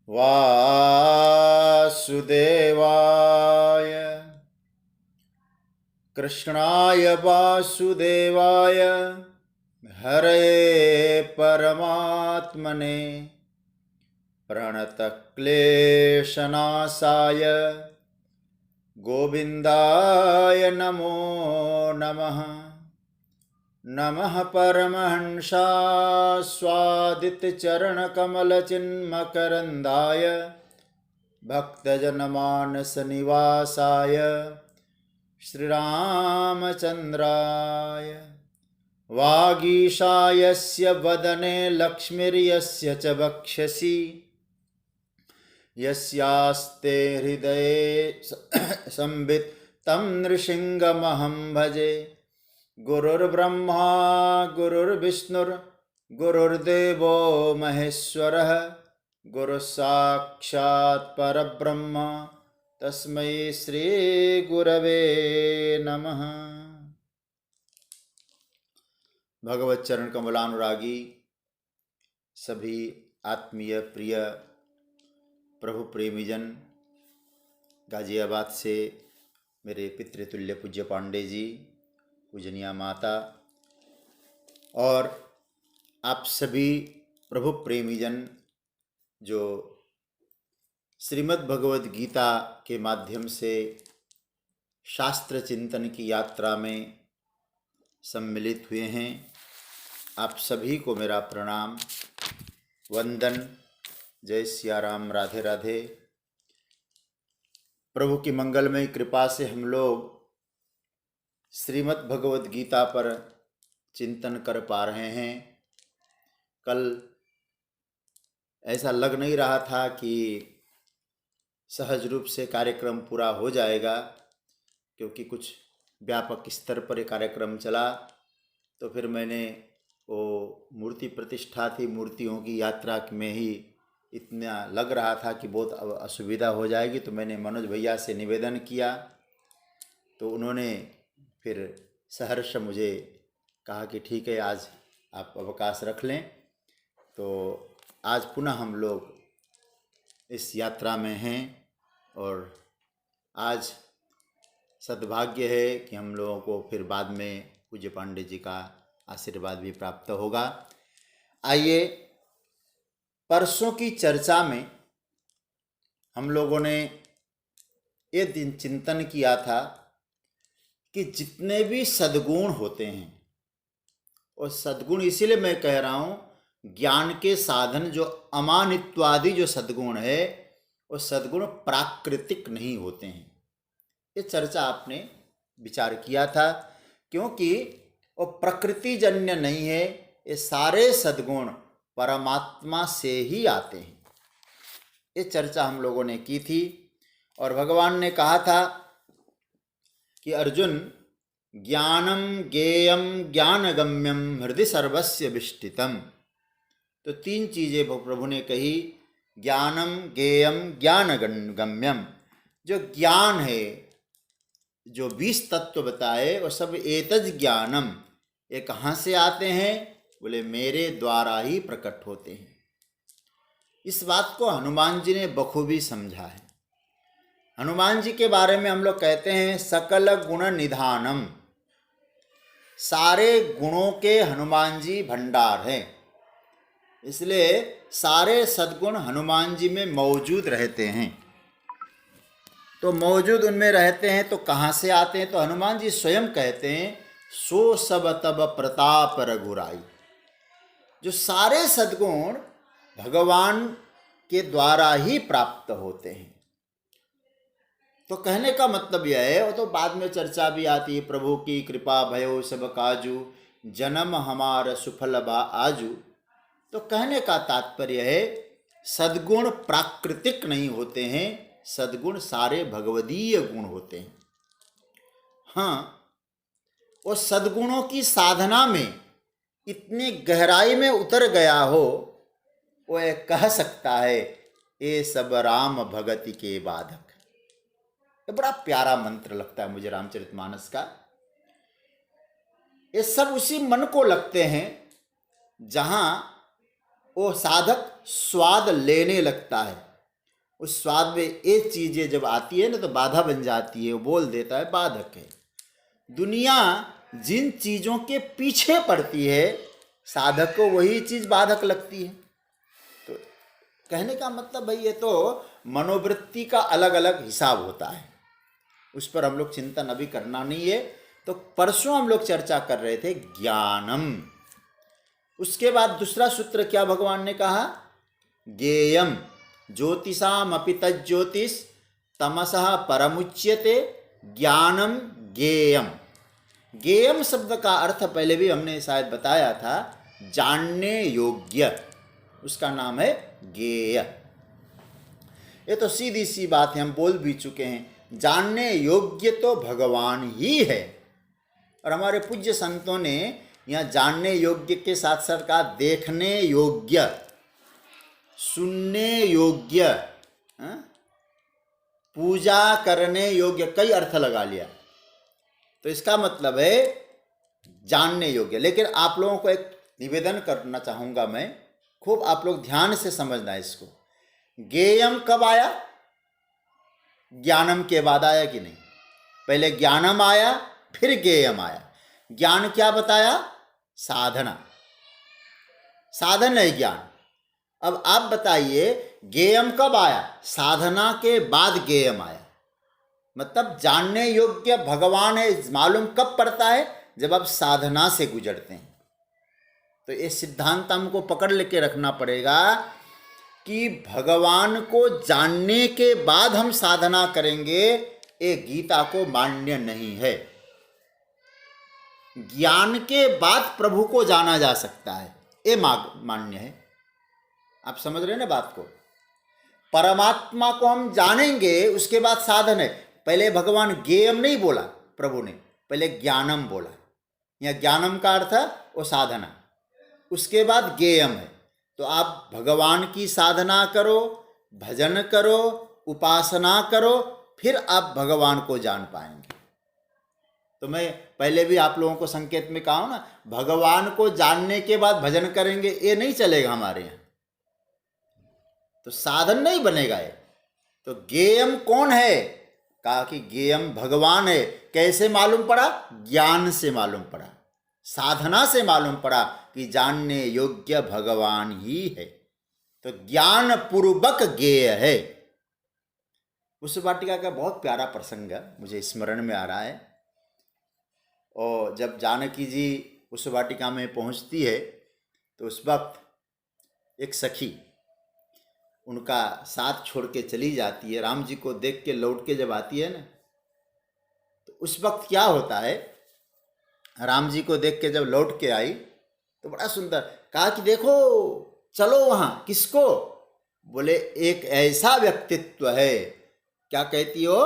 वासुदेवाय कृष्णाय वासुदेवाय हरे परमात्मने प्रणतक्लेशनाशाय गोविन्दाय नमो नमः। नमः परमहंसास्वादितचरणकमलचिन्मकरन्दाय भक्तजनमानसनिवासाय श्रीरामचन्द्राय। वागीशायस्य वदने लक्ष्मीर्यस्य च वक्षसि यस्यास्ते हृदये संवित् तं नृसिंहमहं भजे। गुरुर्ब्रह्मा गुरुर्विष्णुर्गुरुर्देवो महेश्वरः गुरुसाक्षात् परब्रह्म तस्मै श्री गुरवे नमः। भगवत चरण कमलानुरागी सभी आत्मीय प्रिय प्रभु प्रेमीजन, गाजियाबाद से मेरे पितृतुल्य पूज्य पांडे जी, पूजनिया माता और आप सभी प्रभु प्रेमीजन जो श्रीमद् भगवद गीता के माध्यम से शास्त्र चिंतन की यात्रा में सम्मिलित हुए हैं, आप सभी को मेरा प्रणाम, वंदन, जय सिया राम, राधे राधे। प्रभु की मंगलमय कृपा से हम लोग श्रीमद् भगवद गीता पर चिंतन कर पा रहे हैं। कल ऐसा लग नहीं रहा था कि सहज रूप से कार्यक्रम पूरा हो जाएगा, क्योंकि कुछ व्यापक स्तर पर कार्यक्रम चला। तो फिर मैंने वो मूर्ति प्रतिष्ठा थी, मूर्तियों की यात्रा में ही इतना लग रहा था कि बहुत असुविधा हो जाएगी। तो मैंने मनोज भैया से निवेदन किया, तो उन्होंने फिर सहर्ष मुझे कहा कि ठीक है, आज आप अवकाश रख लें। तो आज पुनः हम लोग इस यात्रा में हैं और आज सद्भाग्य है कि हम लोगों को फिर बाद में पूज्य पांडे जी का आशीर्वाद भी प्राप्त होगा। आइए, परसों की चर्चा में हम लोगों ने ये दिन चिंतन किया था कि जितने भी सद्गुण होते हैं, और सद्गुण इसीलिए मैं कह रहा हूँ, ज्ञान के साधन जो अमानित्वादि जो सद्गुण है, वो सद्गुण प्राकृतिक नहीं होते हैं। ये चर्चा आपने विचार किया था, क्योंकि वो प्रकृतिजन्य नहीं है। ये सारे सद्गुण परमात्मा से ही आते हैं। ये चर्चा हम लोगों ने की थी और भगवान ने कहा था कि अर्जुन, ज्ञानम ज्ञेयम ज्ञानगम्यम हृदि सर्वस्य विष्टितम। तो तीन चीज़ें प्रभु ने कही, ज्ञानम ज्ञेयम ज्ञानगम्यम। जो ज्ञान है, जो 20 तत्व बताए, वो सब एतज ज्ञानम, ये कहाँ से आते हैं? बोले मेरे द्वारा ही प्रकट होते हैं। इस बात को हनुमान जी ने बखूबी समझा है। हनुमान जी के बारे में हम लोग कहते हैं सकल गुण निधानम, सारे गुणों के हनुमान जी भंडार हैं। इसलिए सारे सद्गुण हनुमान जी में मौजूद रहते हैं। तो मौजूद उनमें रहते हैं तो कहाँ से आते हैं? तो हनुमान जी स्वयं कहते हैं, सो सब तब प्रताप रघुराई। जो सारे सद्गुण भगवान के द्वारा ही प्राप्त होते हैं। तो कहने का मतलब यह है, वो तो बाद में चर्चा भी आती है, प्रभु की कृपा भयो सब काजू, जन्म हमार सुफल बा आजू। तो कहने का तात्पर्य है, सद्गुण प्राकृतिक नहीं होते हैं, सद्गुण सारे भगवदीय गुण होते हैं। हाँ, वो सद्गुणों की साधना में इतनी गहराई में उतर गया हो, वो कह सकता है, ये सब राम भगति के बाधक। ये बड़ा प्यारा मंत्र लगता है मुझे रामचरितमानस का। ये सब उसी मन को लगते हैं जहाँ वो साधक स्वाद लेने लगता है। उस स्वाद में एक चीज़ें जब आती है ना तो बाधा बन जाती है, वो बोल देता है बाधक है। दुनिया जिन चीज़ों के पीछे पड़ती है साधक को वही चीज़ बाधक लगती है। तो कहने का मतलब भाई ये तो मनोवृत्ति का अलग अलग हिसाब होता है, उस पर हम लोग चिंतन अभी करना नहीं है। तो परसों हम लोग चर्चा कर रहे थे ज्ञानम। उसके बाद दूसरा सूत्र क्या भगवान ने कहा, ज्ञेयम ज्योतिषाम अपि तज्ज्योतिष तमसः परमुच्यते ज्ञानम ज्ञेयम। ज्ञेयम शब्द का अर्थ पहले भी हमने शायद बताया था, जानने योग्य, उसका नाम है ज्ञेय। ये तो सीधी सी बात है, हम बोल भी चुके हैं, जानने योग्य तो भगवान ही है। और हमारे पूज्य संतों ने यहाँ जानने योग्य के साथ साथ कहा देखने योग्य, सुनने योग्य, पूजा करने योग्य, कई अर्थ लगा लिया। तो इसका मतलब है जानने योग्य। लेकिन आप लोगों को एक निवेदन करना चाहूँगा मैं, खूब आप लोग ध्यान से समझना है इसको। ज्ञेयम कब आया? ज्ञानम के बाद आया कि नहीं? पहले ज्ञानम आया फिर ज्ञेयम आया। ज्ञान क्या बताया? साधना, साधन है ज्ञान। अब आप बताइए ज्ञेयम कब आया? साधना के बाद ज्ञेयम आया। मतलब जानने योग्य भगवान है मालूम कब पड़ता है? जब आप साधना से गुजरते हैं। तो ये सिद्धांत हमको पकड़ लेके रखना पड़ेगा कि भगवान को जानने के बाद हम साधना करेंगे, ये गीता को मान्य नहीं है। ज्ञान के बाद प्रभु को जाना जा सकता है, ये मान्य है। आप समझ रहे हैं ना बात को? परमात्मा को हम जानेंगे, उसके बाद साधन है। पहले भगवान ज्ञेयम नहीं बोला प्रभु ने, पहले ज्ञानम बोला। या ज्ञानम का अर्थ है वो साधना, उसके बाद ज्ञेयम है। तो आप भगवान की साधना करो, भजन करो, उपासना करो, फिर आप भगवान को जान पाएंगे। तो मैं पहले भी आप लोगों को संकेत में कहा हूं ना, भगवान को जानने के बाद भजन करेंगे ये नहीं चलेगा हमारे यहाँ, तो साधन नहीं बनेगा ये। तो ज्ञेयम कौन है? कहा कि ज्ञेयम भगवान है। कैसे मालूम पड़ा? ज्ञान से मालूम पड़ा, साधना से मालूम पड़ा कि जानने योग्य भगवान ही है। तो ज्ञान पूर्वक ज्ञेय है। उस वाटिका का बहुत प्यारा प्रसंग मुझे स्मरण में आ रहा है। और जब जानकी जी उस वाटिका में पहुंचती है तो उस वक्त एक सखी उनका साथ छोड़ के चली जाती है। राम जी को देख के लौट के जब आती है ना, तो उस वक्त क्या होता है, राम जी को देख के जब लौट के आई तो बड़ा सुंदर कहा कि देखो चलो वहाँ। किसको? बोले एक ऐसा व्यक्तित्व है। क्या कहती हो?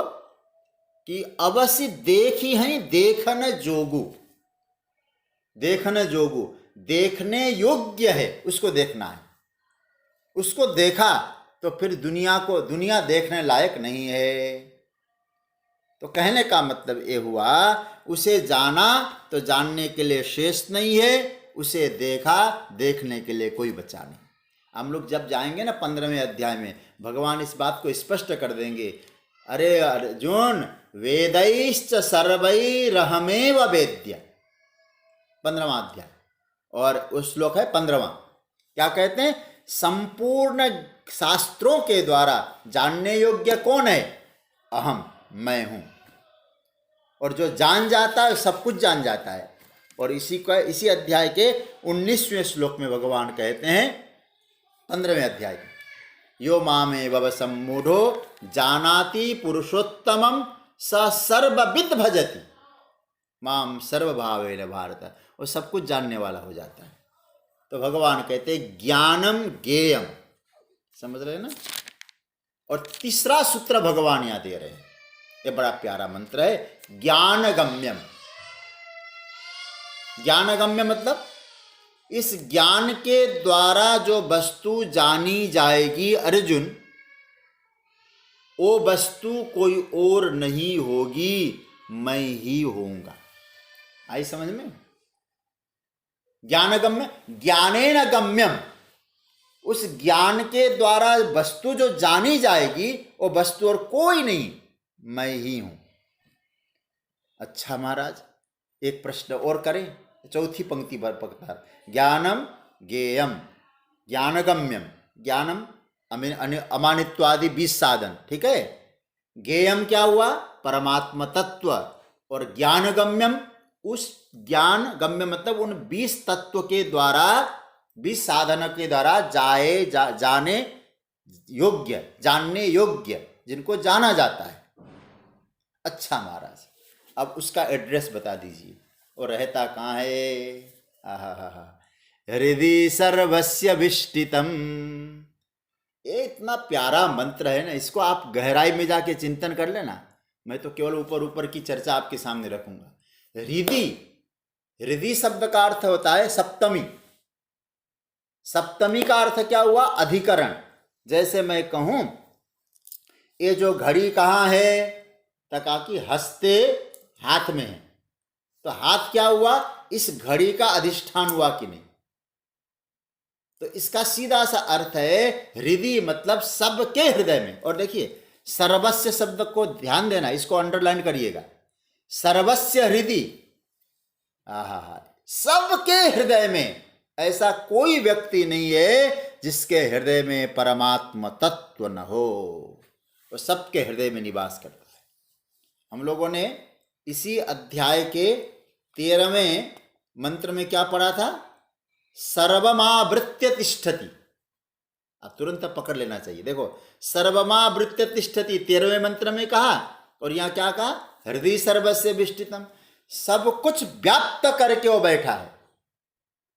कि अवश्य देखी हैं देखन जोगु। देखन जोगु, देखने योग्य है, उसको देखना है। उसको देखा तो फिर दुनिया देखने लायक नहीं है। तो कहने का मतलब ये हुआ, उसे जाना तो जानने के लिए शेष नहीं है, उसे देखा देखने के लिए कोई बचा नहीं। हम लोग जब जाएंगे ना 15वें अध्याय में, भगवान इस बात को स्पष्ट कर देंगे। अरे अर्जुन, वेदैश्च सर्वैरहमेव वेद्य, 15वां अध्याय, और उस श्लोक है 15वां। क्या कहते हैं? संपूर्ण शास्त्रों के द्वारा जानने योग्य कौन है? अहम, मैं हूं। और जो जान जाता है सब कुछ जान जाता है। और इसी अध्याय के 19वें श्लोक में भगवान कहते हैं, 15वें अध्याय, यो मामेव सम्मूढ़ो जानाति पुरुषोत्तमं स सर्वविद भजति माम सर्वभावेन भारत। वो सब कुछ जानने वाला हो जाता है। तो भगवान कहते हैं ज्ञानम ज्ञेयम। समझ रहे हैं ना? और तीसरा सूत्र भगवान यहां दे रहे हैं, ये बड़ा प्यारा मंत्र है, ज्ञानगम्यम। ज्ञानगम्य मतलब इस ज्ञान के द्वारा जो वस्तु जानी जाएगी अर्जुन, वो वस्तु कोई और नहीं होगी, मैं ही होऊंगा। आई समझ में? ज्ञानगम्य, ज्ञानेन गम्यम, उस ज्ञान के द्वारा वस्तु जो जानी जाएगी वो वस्तु और कोई नहीं, मैं ही हूं। अच्छा महाराज, एक प्रश्न और करें, चौथी पंक्ति पर पकड़। ज्ञानम ज्ञेयम ज्ञानगम्यम, ज्ञानम अमानित्वादि 20 साधन, ठीक है। ज्ञेयम क्या हुआ? परमात्म तत्व। और ज्ञानगम्यम, उस ज्ञान गम्य मतलब उन 20 तत्व के द्वारा, 20 साधन के द्वारा जाने योग्य, जानने योग्य, जिनको जाना जाता है। अच्छा महाराज, अब उसका एड्रेस बता दीजिए, और रहता कहाँ है? आहा, हृदि सर्वस्य विष्टितम। ये इतना प्यारा मंत्र है ना, इसको आप गहराई में जाके चिंतन कर लेना। मैं तो केवल ऊपर ऊपर की चर्चा आपके सामने रखूंगा। हृदि, हृदि शब्द का अर्थ होता है सप्तमी। सप्तमी का अर्थ क्या हुआ? अधिकरण। जैसे मैं कहूं ये जो घड़ी कहाँ है, तका कि हस्ते हाथ में है, तो हाथ क्या हुआ? इस घड़ी का अधिष्ठान हुआ कि नहीं? तो इसका सीधा सा अर्थ है हृदय मतलब सबके हृदय में। और देखिए सर्वस्य शब्द को ध्यान देना, इसको अंडरलाइन करिएगा। सर्वस्य हृदय, आहा, सबके हृदय में ऐसा कोई व्यक्ति नहीं है जिसके हृदय में परमात्मा तत्व न हो। वो सबके हृदय में निवास करता है। हम लोगों ने इसी अध्याय के 13वें मंत्र में क्या पढ़ा था? सर्वमावृत्य तिष्ठति। आप तुरंत पकड़ लेना चाहिए। देखो, सर्वमावृत्य तिष्ठति 13वें मंत्र में कहा, और यहां क्या कहा? हृदय सर्वस्य विष्टितम, सब कुछ व्याप्त करके वो बैठा है।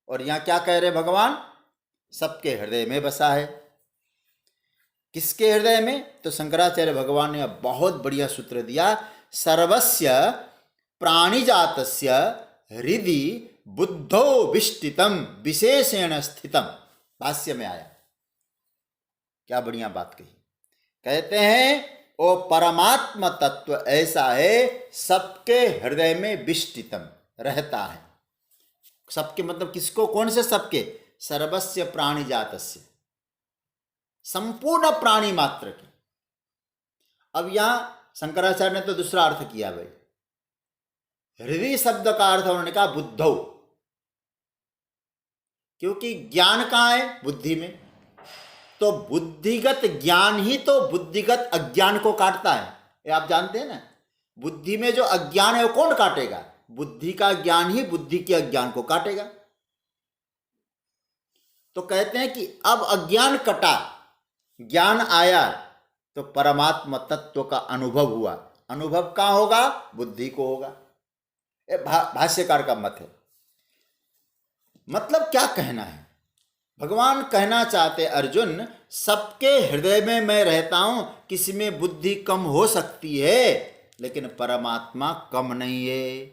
और यहां क्या कह रहे भगवान? सबके हृदय में बसा है। किसके हृदय में? तो शंकराचार्य भगवान ने बहुत बढ़िया सूत्र दिया, सर्वस्य प्राणिजातस्य हृदि बुद्धो विष्टितम विशेषेण स्थितम। भाष्य में आया, क्या बढ़िया बात कही। कहते हैं वो परमात्मा तत्व ऐसा है सबके हृदय में विष्टितम रहता है। सबके मतलब किसको? कौन से सबके? सर्वस्य प्राणी जातस्य, संपूर्ण प्राणी मात्र के। अब यहां शंकराचार्य ने तो दूसरा अर्थ किया भाई। हृदय शब्द का अर्थ उन्होंने कहा बुद्धौ, क्योंकि ज्ञान कहां है? बुद्धि में। तो बुद्धिगत ज्ञान ही तो बुद्धिगत अज्ञान को काटता है। ये आप जानते हैं ना, बुद्धि में जो अज्ञान है वो कौन काटेगा? बुद्धि का ज्ञान ही बुद्धि के अज्ञान को काटेगा। तो कहते हैं कि अब अज्ञान कटा, ज्ञान आया, तो परमात्मा तत्व का अनुभव हुआ। अनुभव कहां होगा? बुद्धि को होगा। ये भाष्यकार का मत है। मतलब क्या कहना है? भगवान कहना चाहते अर्जुन, सबके हृदय में मैं रहता हूं। किसी में बुद्धि कम हो सकती है, लेकिन परमात्मा कम नहीं है।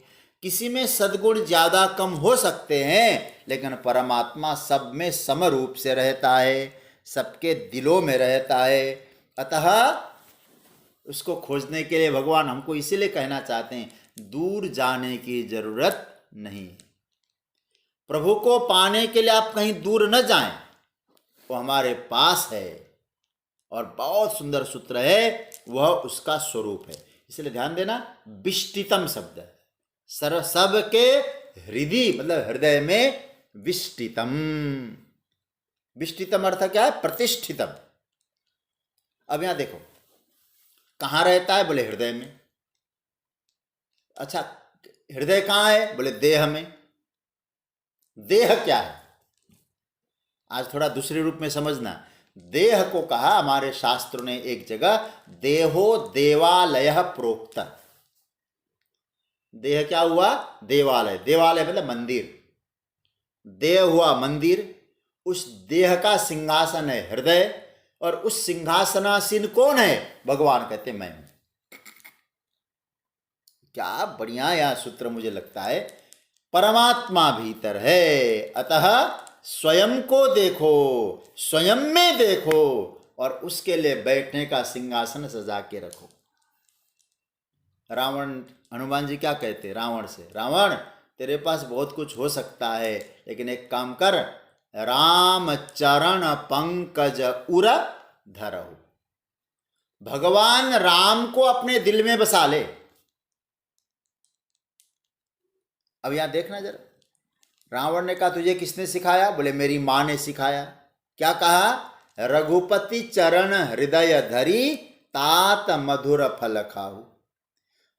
किसी में सद्गुण ज्यादा कम हो सकते हैं, लेकिन परमात्मा सब में समरूप से रहता है, सबके दिलों में रहता है। अतः उसको खोजने के लिए भगवान हमको इसीलिए कहना चाहते हैं, दूर जाने की जरूरत नहीं। प्रभु को पाने के लिए आप कहीं दूर न जाएं, वो हमारे पास है। और बहुत सुंदर सूत्र है, वह उसका स्वरूप है। इसलिए ध्यान देना, विष्टितम शब्द है। सबके हृदय मतलब हृदय में विष्टितम। विष्टितम अर्थ क्या है? प्रतिष्ठितम। अब यहां देखो, कहां रहता है? बोले हृदय में। अच्छा, हृदय कहां है? बोले देह में। देह क्या है? आज थोड़ा दूसरे रूप में समझना। देह को कहा हमारे शास्त्रों ने एक जगह, देहो देवालय प्रोक्त। देह क्या हुआ? देवालय। देवालय मतलब मंदिर। देह हुआ मंदिर। उस देह का सिंहासन है हृदय, और उस सिंहासनासीन कौन है? भगवान कहते मैं हूं। क्या बढ़िया यह सूत्र मुझे लगता है। परमात्मा भीतर है, अतः स्वयं को देखो, स्वयं में देखो, और उसके लिए बैठने का सिंहासन सजा के रखो। रावण, हनुमान जी क्या कहते रावण से? रावण, तेरे पास बहुत कुछ हो सकता है, लेकिन एक काम कर, राम चरण पंकज उर धरहु। भगवान राम को अपने दिल में बसा ले। अब यहां देखना जरा, रावण ने कहा तुझे किसने सिखाया? बोले मेरी मां ने सिखाया। क्या कहा? रघुपति चरण हृदय धरी तात मधुर फल खाऊ।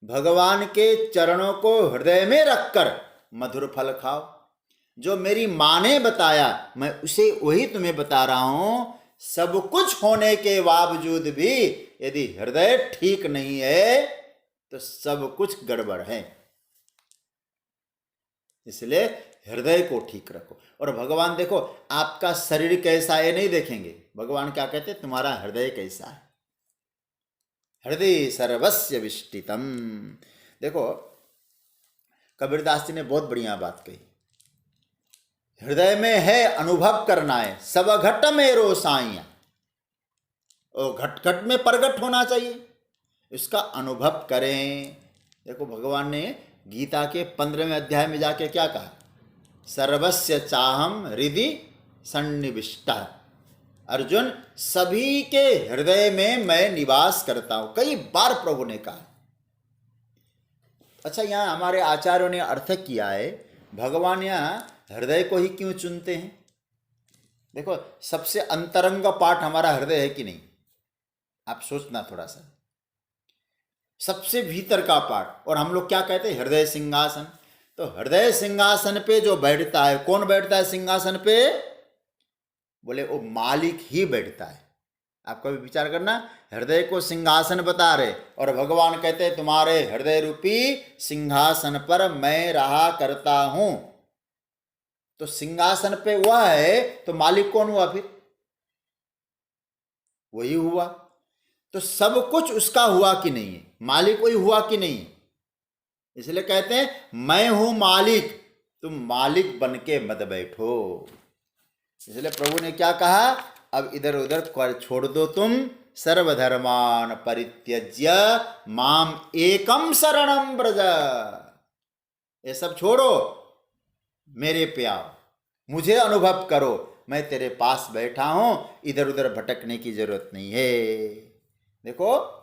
भगवान के चरणों को हृदय में रखकर मधुर फल खाओ। जो मेरी मां ने बताया मैं उसे वही तुम्हें बता रहा हूं। सब कुछ होने के बावजूद भी यदि हृदय ठीक नहीं है तो सब कुछ गड़बड़ है। इसलिए हृदय को ठीक रखो। और भगवान देखो आपका शरीर कैसा है नहीं देखेंगे, भगवान क्या कहते हैं? तुम्हारा हृदय कैसा है। हृदय सर्वस्य विष्टितम। देखो कबीरदास जी ने बहुत बढ़िया बात कही। हृदय में है अनुभव करना है, सब घट में रो साइया। और घट घट में प्रगट होना चाहिए, इसका अनुभव करें। देखो भगवान ने गीता के 15वें अध्याय में जाके क्या कहा? सर्वस्य चाहम हृदि सन्निविष्टा। अर्जुन सभी के हृदय में मैं निवास करता हूं, कई बार प्रभु ने कहा। अच्छा यहां हमारे आचार्यों ने अर्थ किया है, भगवान यहां हृदय को ही क्यों चुनते हैं? देखो सबसे अंतरंग पार्ट हमारा हृदय है कि नहीं? आप सोचना थोड़ा सा, सबसे भीतर का पार्ट। और हम लोग क्या कहते हैं? हृदय सिंहासन। तो हृदय सिंहासन पे जो बैठता है, कौन बैठता है सिंहासन पे? बोले वो मालिक ही बैठता है। आप कभी विचार करना, हृदय को सिंहासन बता रहे और भगवान कहते हैं तुम्हारे हृदय रूपी सिंहासन पर मैं रहा करता हूं। तो सिंहासन पे वह है तो मालिक कौन हुआ फिर? वही हुआ। तो सब कुछ उसका हुआ कि नहीं है? मालिक वही हुआ कि नहीं है? इसलिए कहते हैं मैं हूं मालिक, तुम मालिक बन के मत बैठो। इसलिए प्रभु ने क्या कहा? अब इधर उधर कर छोड़ दो, तुम सर्वधर्मान परित्यज्य माम एकम शरणम ब्रज। ये सब छोड़ो, मेरे पे आओ, मुझे अनुभव करो, मैं तेरे पास बैठा हूं, इधर उधर भटकने की जरूरत नहीं है। देखो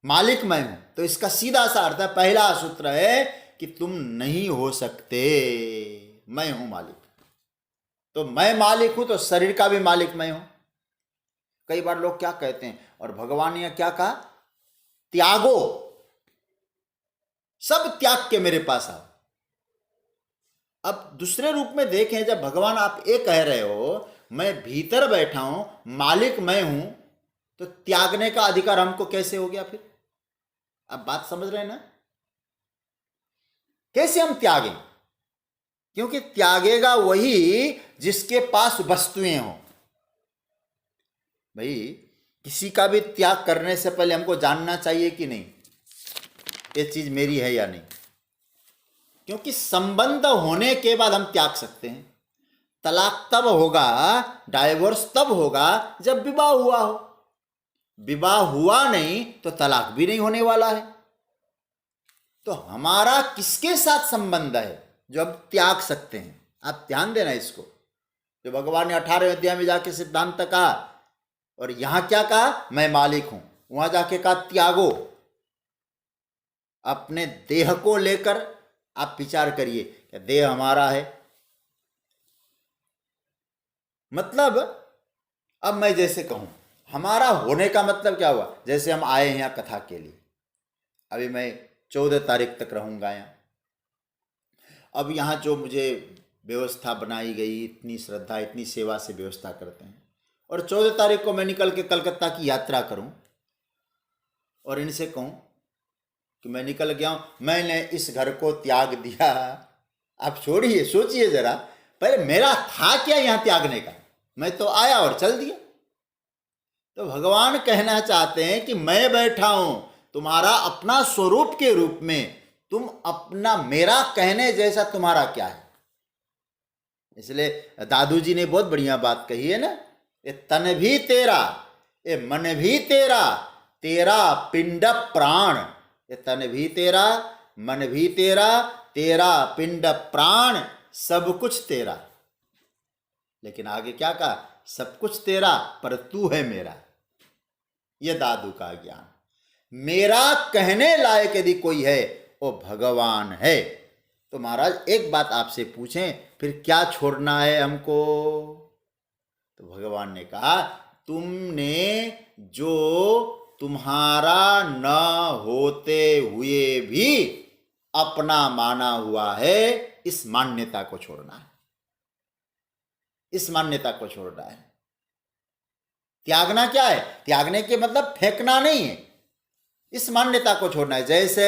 मालिक मैं हूं, तो इसका सीधा सा अर्थ है, पहला सूत्र है कि तुम नहीं हो सकते, मैं हूं मालिक। तो मैं मालिक हूं तो शरीर का भी मालिक मैं हूं। कई बार लोग क्या कहते हैं, और भगवान ने क्या कहा? त्यागो, सब त्याग के मेरे पास आओ। अब दूसरे रूप में देखें, जब भगवान आप ये कह रहे हो मैं भीतर बैठा हूं, मालिक मैं हूं, तो त्यागने का अधिकार हमको कैसे हो गया फिर? आप बात समझ रहे हैं ना? कैसे हम त्यागें? क्योंकि त्यागेगा वही जिसके पास वस्तुएं हों। भाई किसी का भी त्याग करने से पहले हमको जानना चाहिए कि नहीं ये चीज मेरी है या नहीं। क्योंकि संबंध होने के बाद हम त्याग सकते हैं। तलाक तब होगा, डाइवोर्स तब होगा जब विवाह हुआ हो। विवाह हुआ नहीं तो तलाक भी नहीं होने वाला है। तो हमारा किसके साथ संबंध है जो हम त्याग सकते हैं? आप ध्यान देना इसको। जो भगवान ने 18वें अध्याय में जाके सिद्धांत कहा, और यहां क्या कहा? मैं मालिक हूं। वहां जाके कहा त्यागो। अपने देह को लेकर आप विचार करिए, क्या देह हमारा है? मतलब अब मैं जैसे कहूं हमारा होने का मतलब क्या हुआ? जैसे हम आए हैं यहाँ कथा के लिए, अभी मैं 14 तारीख तक रहूंगा यहाँ। अब यहाँ जो मुझे व्यवस्था बनाई गई, इतनी श्रद्धा इतनी सेवा से व्यवस्था करते हैं, और 14 तारीख को मैं निकल के कलकत्ता की यात्रा करूं और इनसे कहूं कि मैं निकल गया हूं, मैंने इस घर को त्याग दिया। आप छोड़िए, सोचिए जरा, पहले मेरा था क्या यहाँ त्यागने का? मैं तो आया और चल दिया। तो भगवान कहना चाहते हैं कि मैं बैठा हूं तुम्हारा अपना स्वरूप के रूप में, तुम अपना, मेरा कहने जैसा तुम्हारा क्या है? इसलिए दादू जी ने बहुत बढ़िया बात कही है ना, ये तन भी तेरा, ये मन भी तेरा, तेरा पिंड प्राण। ये तन भी तेरा, मन भी तेरा, तेरा पिंड प्राण, सब कुछ तेरा। लेकिन आगे क्या कहा, सब कुछ तेरा पर तू है मेरा। यह दादू का ज्ञान। मेरा कहने लायक यदि कोई है वो भगवान है। तो महाराज एक बात आपसे पूछें, फिर क्या छोड़ना है हमको? तो भगवान ने कहा, तुमने जो तुम्हारा न होते हुए भी अपना माना हुआ है, इस मान्यता को छोड़ना है। इस मान्यता को छोड़ना है। त्यागना क्या है? त्यागने के मतलब फेंकना नहीं है, इस मान्यता को छोड़ना है। जैसे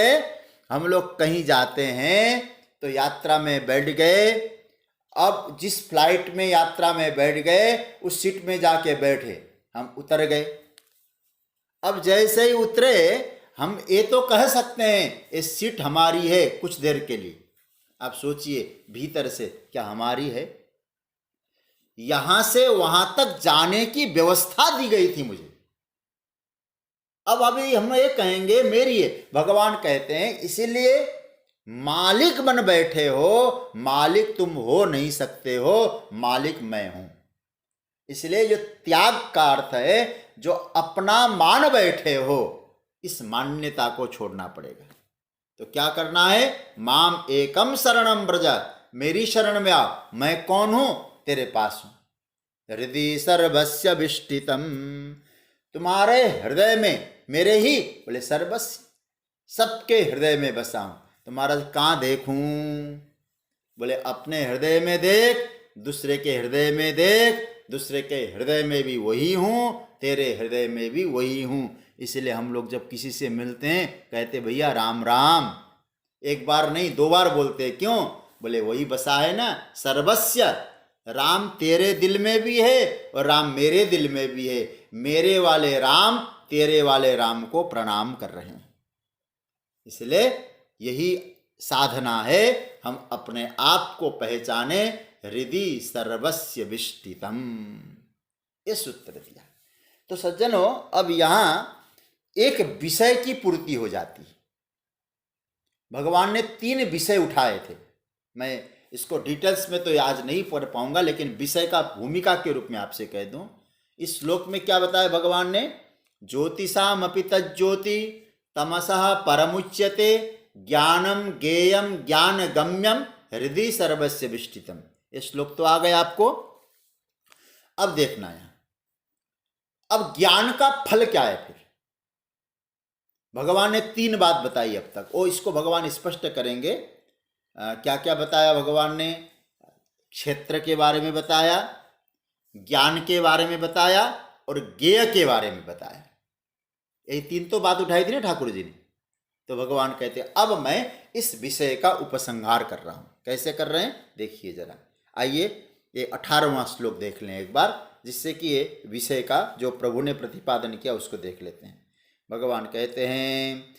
हम लोग कहीं जाते हैं तो यात्रा में बैठ गए, अब जिस फ्लाइट में यात्रा में बैठ गए उस सीट में जाके बैठे, हम उतर गए। अब जैसे ही उतरे हम ये तो कह सकते हैं ये सीट हमारी है कुछ देर के लिए। आप सोचिए भीतर से क्या हमारी है? यहां से वहां तक जाने की व्यवस्था दी गई थी मुझे। अब अभी हम ये कहेंगे मेरी है। भगवान कहते हैं इसीलिए मालिक बन बैठे हो, मालिक तुम हो नहीं सकते हो, मालिक मैं हूं। इसलिए जो त्याग का अर्थ है, जो अपना मान बैठे हो, इस मान्यता को छोड़ना पड़ेगा। तो क्या करना है? माम एकम शरणम व्रज, मेरी शरण में आओ। मैं कौन हूं? तेरे पास हूं। हृदय सर्वस्य विष्टितम, तुम्हारे हृदय में मेरे ही, बोले सर्वस्य, सबके हृदय में बसा हूं। तो महाराज कहाँ देखूं? बोले अपने हृदय में देख, दूसरे के हृदय में देख, दूसरे के हृदय में भी वही हूं, तेरे हृदय में भी वही हूं। इसलिए हम लोग जब किसी से मिलते हैं कहते भैया राम राम, एक बार नहीं 2 बार बोलते। क्यों? बोले वही बसा है ना, सर्वस्य। राम तेरे दिल में भी है और राम मेरे दिल में भी है। मेरे वाले राम तेरे वाले राम को प्रणाम कर रहे हैं। इसलिए यही साधना है, हम अपने आप को पहचाने। हृदय सर्वस्य विष्टितम, ये सूत्र दिया। तो सज्जनों, अब यहां एक विषय की पूर्ति हो जाती है। भगवान ने 3 विषय उठाए थे। मैं इसको डिटेल्स में तो आज नहीं पढ़ पाऊंगा, लेकिन विषय का भूमिका के रूप में आपसे कह दूं। इस श्लोक में क्या बताया भगवान ने? ज्योतिषाम अपि तज्ज्योति तमसः परमुच्यते ज्ञानम ज्ञेयम ज्ञान गम्यम हृदय सर्वस्य विष्टितम। ये श्लोक तो आ गया आपको। अब देखना है, अब ज्ञान का फल क्या है? फिर भगवान ने 3 बात बताई अब तक, वो इसको भगवान स्पष्ट करेंगे। क्या क्या बताया भगवान ने? क्षेत्र के बारे में बताया, ज्ञान के बारे में बताया और ज्ञेय के बारे में बताया। यही 3 तो बात उठाई थी ना ठाकुर जी ने। तो भगवान कहते हैं अब मैं इस विषय का उपसंहार कर रहा हूं। कैसे कर रहे हैं देखिए जरा। आइए ये 18वां श्लोक देख लें एक बार, जिससे कि ये विषय का जो प्रभु ने प्रतिपादन किया उसको देख लेते हैं। भगवान कहते हैं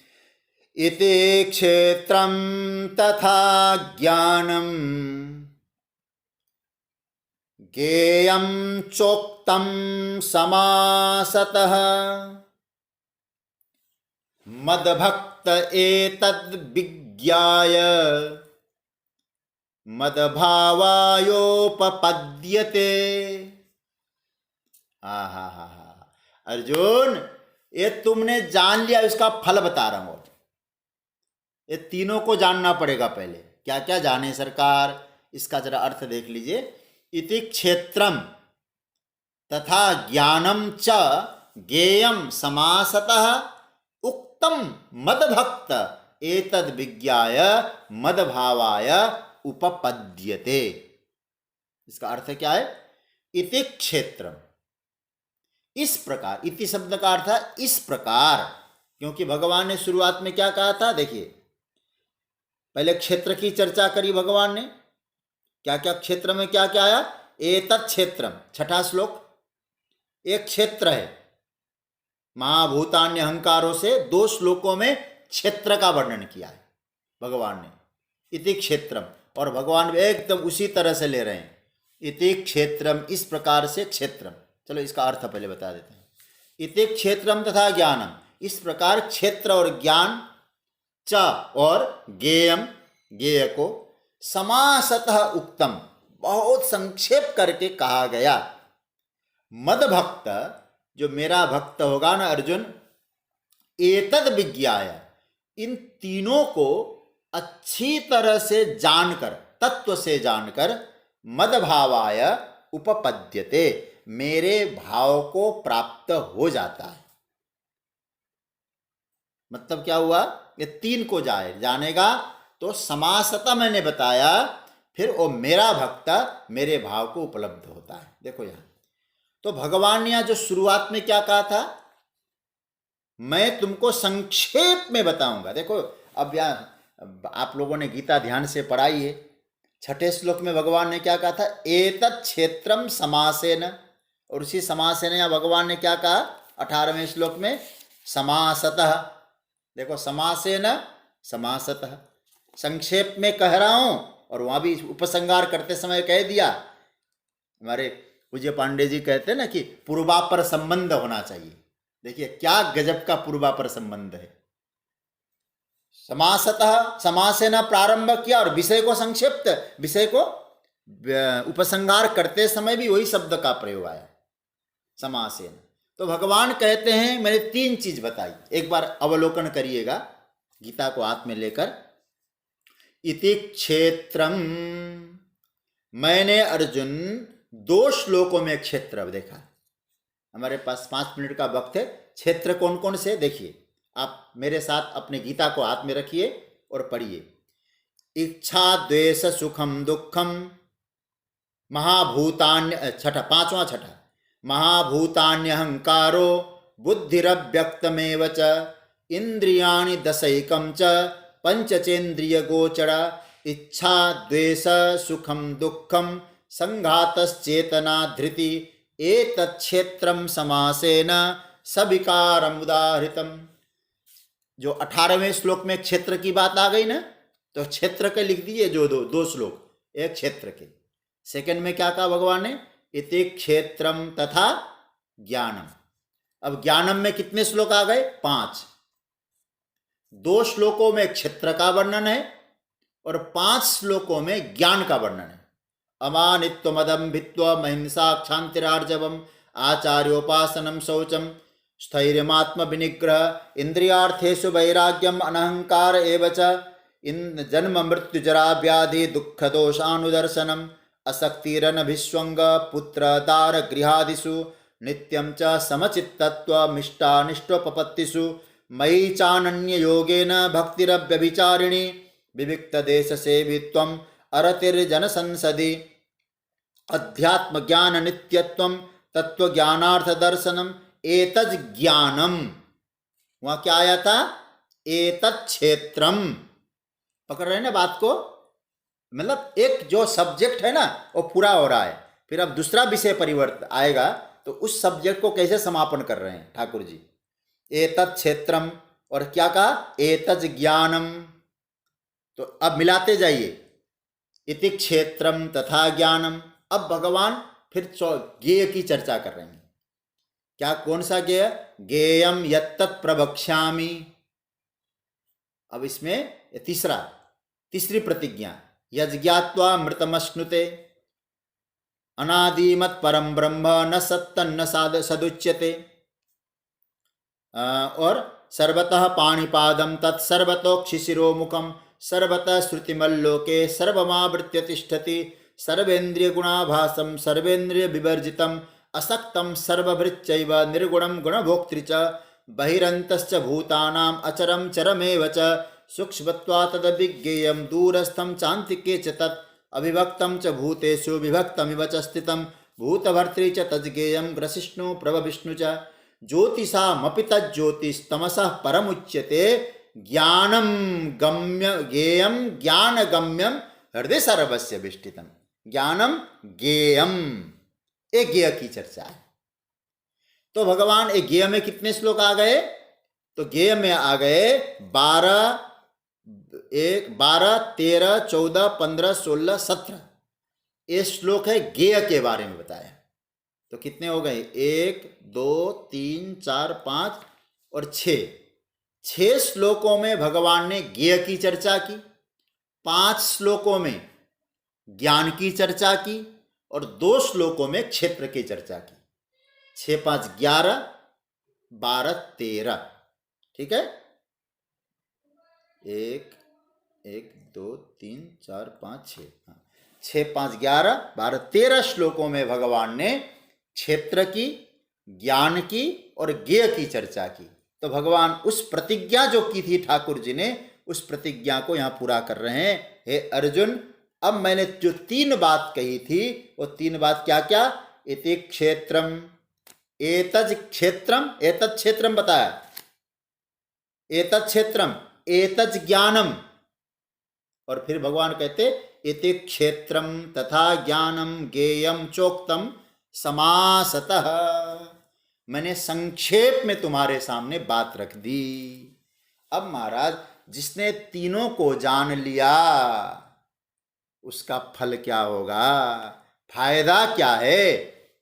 इति क्षेत्रम तथा ज्ञानम ज्ञेयं चोक्तम समासतः मद्भक्त एतद् विज्ञाय मद्भावायोपपद्यते। हा अर्जुन, ये तुमने जान लिया, इसका फल बता रहा हूं। ये तीनों को जानना पड़ेगा पहले। क्या क्या जाने सरकार? इसका जरा अर्थ देख लीजिए। इति क्षेत्रम तथा ज्ञानम च ज्ञेयम समासतः उक्तम मद्भक्त एतद् विज्ञाय मद्भावाय उपपद्यते। इसका अर्थ क्या है? इति क्षेत्रम, इस प्रकार। इति शब्द का अर्थ है इस प्रकार, क्योंकि भगवान ने शुरुआत में क्या कहा था? देखिए, पहले क्षेत्र की चर्चा करी भगवान ने। क्या क्या क्षेत्र में क्या क्या आया? एतत् क्षेत्रम, 6ठा श्लोक। एक क्षेत्र है, महाभूतान्य अहंकारों से 2 श्लोकों में क्षेत्र का वर्णन किया है भगवान ने। इति क्षेत्रम, और भगवान एकदम उसी तरह से ले रहे हैं। इति क्षेत्रम, इस प्रकार से क्षेत्रम। चलो इसका अर्थ पहले बता देते हैं। इति क्षेत्रम तथा ज्ञानम, इस प्रकार क्षेत्र और ज्ञान, च और ज्ञेयम, ज्ञेय को, समासतः उक्तम, बहुत संक्षेप करके कहा गया। मद भक्त, जो मेरा भक्त होगा ना अर्जुन, एतद विज्ञाय, इन तीनों को अच्छी तरह से जानकर, तत्व से जानकर, मदभावाय उपपद्यते, मेरे भाव को प्राप्त हो जाता है। मतलब क्या हुआ? ये तीन को जानेगा तो समासता मैंने बताया, फिर वो मेरा भक्त मेरे भाव को उपलब्ध होता है। देखो यहां तो भगवान ने यहां जो शुरुआत में क्या कहा था, मैं तुमको संक्षेप में बताऊंगा। देखो अब यहां आप लोगों ने गीता ध्यान से पढ़ाई है, छठे श्लोक में भगवान ने क्या कहा था, एतत् क्षेत्रम समासेन, और उसी समासेन यहां भगवान ने क्या कहा 18वें श्लोक में, समासतः। देखो समासेन समासतः, संक्षेप में कह रहा हूं, और वहां भी उपसंहार करते समय कह दिया। हमारे पूज्य पांडे जी कहते हैं ना कि पूर्वापर संबंध होना चाहिए। देखिए क्या गजब का पूर्वापर संबंध है। समासतः, समासेन प्रारंभ किया और विषय को संक्षिप्त, विषय को उपसंहार करते समय भी वही शब्द का प्रयोग आया, समासेन। तो भगवान कहते हैं मैंने तीन चीज बताई, एक बार अवलोकन करिएगा गीता को हाथ में लेकर। इति क्षेत्रम, मैंने अर्जुन 2 श्लोकों में क्षेत्र देखा। हमारे पास 5 मिनट का वक्त है। क्षेत्र कौन कौन से देखिए, आप मेरे साथ अपने गीता को हाथ में रखिए और पढ़िए। इच्छा द्वेष सुखम दुखम महाभूतान्य, पांचवा छठा, महाभूतान्यहंकारो बुद्धिरव्यक्तमेव च इंद्रियाणि दशैकं च पंचचेन्द्रिय गोचरा इच्छा द्वेष सुखम दुखम संघातश्चेतना धृति एतच्छेत्रम समासेन सविकारम उदाहृतम। जो 18वें श्लोक में क्षेत्र की बात आ गई ना, तो क्षेत्र के लिख दीजिए जो दो श्लोक, एक क्षेत्र के। सेकंड में क्या कहा भगवान ने, इति क्षेत्रम तथा ज्ञानम। अब ज्ञानम में कितने श्लोक आ गए, 5। 2 श्लोकों में क्षेत्र का वर्णन है और 5 श्लोकों में ज्ञान का वर्णन है। अमानित्वमदम्भित्व महिंसा क्षान्तिरार्जवम आचार्योपासनम शौचम स्थैर्यमात्म विनिग्रह इंद्रियार्थेषु वैराग्यम अनहंकार एव च इन जन्म मृत्यु जरा व्याधि दुख दोषानुदर्शनम असक्तिरनभिस्वंग पुत्र दार गृहादिषु नित्यं च समचित्तत्वमिष्टानिष्टोपपत्तिषु मयि चानन्य योगेन भक्तिरव्यभिचारिणी विविक्त देश सेवित्वम अरतिर्जन संसदि अध्यात्म ज्ञान नित्यत्वम तत्व ज्ञानार्थ दर्शनम एतज ज्ञानम। वहां क्या आया था, एतत् क्षेत्रम। पकड़ रहे हैं ना बात को, मतलब एक जो सब्जेक्ट है ना वो पूरा हो रहा है, फिर अब दूसरा विषय परिवर्तन आएगा, तो उस सब्जेक्ट को कैसे समापन कर रहे हैं ठाकुर जी। एतत् क्षेत्रम और क्या कहा, एतज ज्ञानम। तो अब मिलाते जाइए, इति क्षेत्रम तथा ज्ञानम। अब भगवान फिर ज्ञेय की चर्चा कर रहे हैं। क्या, कौन सा ज्ञेय, ज्ञेयम यत्तत् प्रवक्ष्यामि। अब इसमें तीसरी प्रतिज्ञा, यज्ञात्वा मृतमश्नुते अनादिमत परम ब्रह्म न सत्तन्न सदुच्यते। और सर्वतः पाणिपादम तत्सर्वतोक्षिशिरोमुखम सर्वतः श्रुतिमल्लोके सर्वमावृत्य तिष्ठति सर्वेन्द्रिय गुणाभासम सर्वेन्द्रिय विवर्जितम असक्तम सर्वभृच्चैव निर्गुणम गुणभोक्तृ च बहिरन्तश्च भूतानाम अचरम चरमेव च सूक्ष्मत्वात् तद्विज्ञेयं दूरस्थं चान्तिके च तत् अविभक्तं च भूतेषु विभक्तमिव च स्थितं भूतभर्तृ च तज्ज्ञेयं ग्रसिष्णु प्रभविष्णु च ज्योतिषामपि तज्ज्योतिस्तमसः परमुच्यते ज्ञानम गम्य ज्ञेयम ज्ञान गम्यम हृदय सर्वस्य विष्टितम। ज्ञानम ज्ञेयम, एक ज्ञेय की चर्चा है। तो भगवान एक ज्ञेय में कितने श्लोक आ गए, तो ज्ञेय में आ गए 12, 13, 14, 15, 16, 17। ये श्लोक है ज्ञेय के बारे में बताया। तो कितने हो गए, 1, 2, 3, 4, 5 और 6 श्लोकों में भगवान ने ज्ञेय की चर्चा की। 5 श्लोकों में ज्ञान की चर्चा की और 2 श्लोकों में क्षेत्र की चर्चा की। 6 5 11, 12 13। ठीक है, 1 1 2 3 4 5 6, 6 5 11 12 13 श्लोकों में भगवान ने क्षेत्र की, ज्ञान की और ज्ञेय की चर्चा की। तो भगवान उस प्रतिज्ञा जो की थी ठाकुर जी ने, उस प्रतिज्ञा को यहाँ पूरा कर रहे हैं। हे अर्जुन, अब मैंने जो 3 बात कही थी, वो 3 बात क्या क्या? इति क्षेत्रम, एतज क्षेत्रम, एतज क्षेत्रम बताया, एतज क्षेत्रम, एतज ज्ञानम, और फिर भगवान कहते इति क्षेत्रम तथा ज्ञानम ज्ञेयम चोक्तम समासतः। मैंने संक्षेप में तुम्हारे सामने बात रख दी। अब महाराज, जिसने तीनों को जान लिया उसका फल क्या होगा, फायदा क्या है?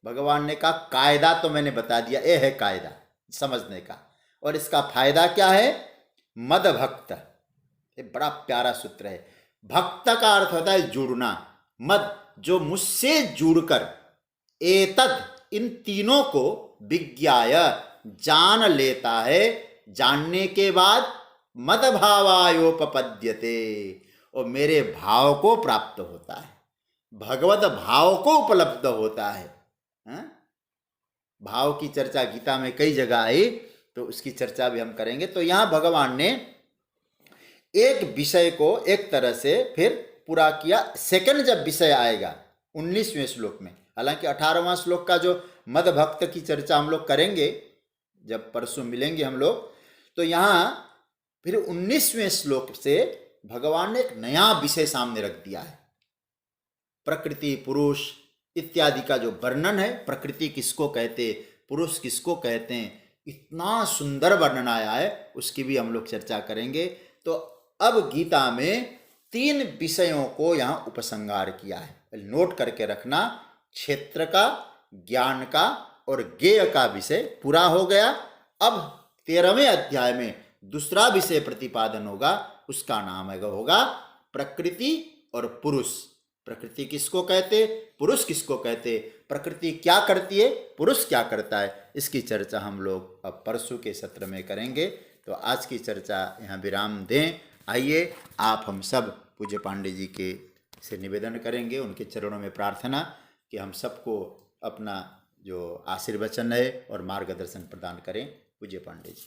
भगवान ने कहा कायदा तो मैंने बता दिया, ये है कायदा समझने का। और इसका फायदा क्या है? मद भक्त, ये बड़ा प्यारा सूत्र है। भक्त का अर्थ होता है जुड़ना, मद जो मुझसे जुड़कर, एतद इन तीनों को, विज्ञाय जान लेता है, जानने के बाद मद भावायोपपद्यते, और मेरे भाव को प्राप्त होता है, भगवत भाव को उपलब्ध होता है। भाव की चर्चा गीता में कई जगह आई, तो उसकी चर्चा भी हम करेंगे। तो यहाँ भगवान ने एक विषय को एक तरह से फिर पूरा किया। सेकंड जब विषय आएगा 19वें श्लोक में, हालांकि 18वां श्लोक का जो मद भक्त की चर्चा हम लोग करेंगे जब परसों मिलेंगे हम लोग, तो यहाँ फिर 19वें श्लोक से भगवान ने एक नया विषय सामने रख दिया है। प्रकृति, पुरुष इत्यादि का जो वर्णन है, प्रकृति किसको कहते, पुरुष किसको कहते हैं, इतना सुंदर वर्णन आया है, उसकी भी हम लोग चर्चा करेंगे। तो अब गीता में 3 विषयों को यहाँ उपसंहार किया है, नोट करके रखना। क्षेत्र का, ज्ञान का और ज्ञेय का विषय पूरा हो गया। अब 13वें अध्याय में दूसरा विषय प्रतिपादन होगा, उसका नाम होगा प्रकृति और पुरुष। प्रकृति किसको कहते, पुरुष किसको कहते, प्रकृति क्या करती है, पुरुष क्या करता है, इसकी चर्चा हम लोग अब परसों के सत्र में करेंगे। तो आज की चर्चा यहाँ विराम दें। आइए आप हम सब पूज्य पांडे जी के से निवेदन करेंगे, उनके चरणों में प्रार्थना कि हम सबको अपना जो आशीर्वचन है और मार्गदर्शन प्रदान करें। पूज्य पांडे जी।